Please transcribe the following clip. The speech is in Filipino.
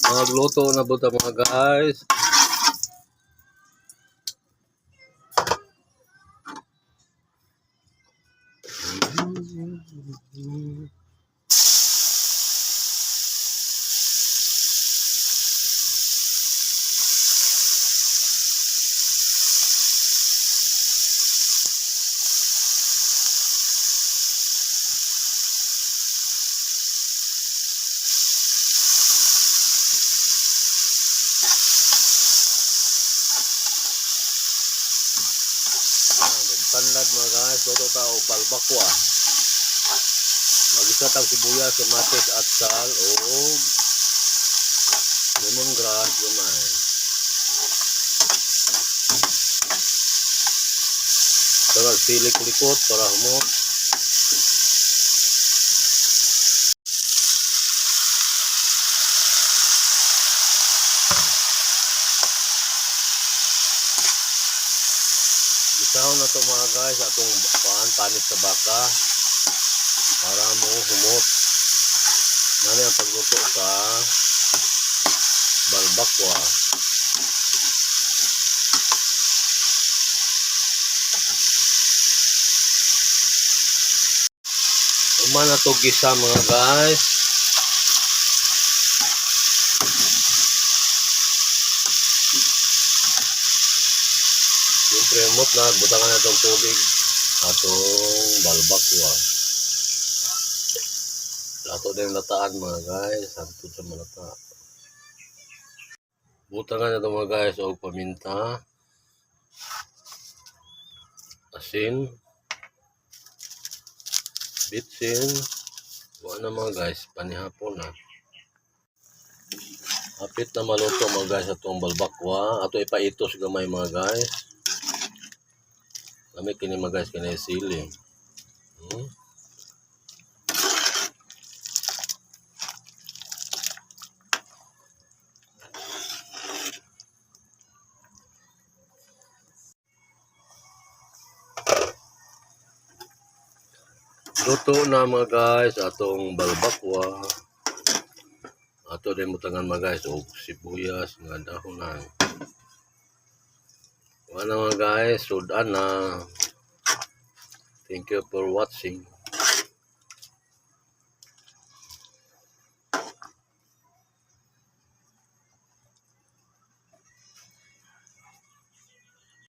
Magluto na buta mga guys. Tanlad mga guys, luto tao balbakwa. Mag-isa tang sibuyas, kamatis at sal o lemongrass gamay. Tagal silik-likot para humot. Isahon na ito mga guys atong panis sa baka para mo humot. Nani ang pagluto sa balbakwa. Uman na ito gisa mga guys. Siyempre humot na, butangan na itong tubig atong balbakwa. Ato din lataan mga guys, hantod sa malata. Butangan na ito mga guys o paminta, asin, bitsin, buwan na mga guys, panihapon na. Hapit na maluto mga guys atong balbakwa. Ato ipaitos gamay mga guys. Kami kini mga guys kini sili. Luto na mga guys atong balbakwa. Ato din mutangan mga guys og sibuyas nga dahonan. Wala mga guys, sudan na. Thank you for watching.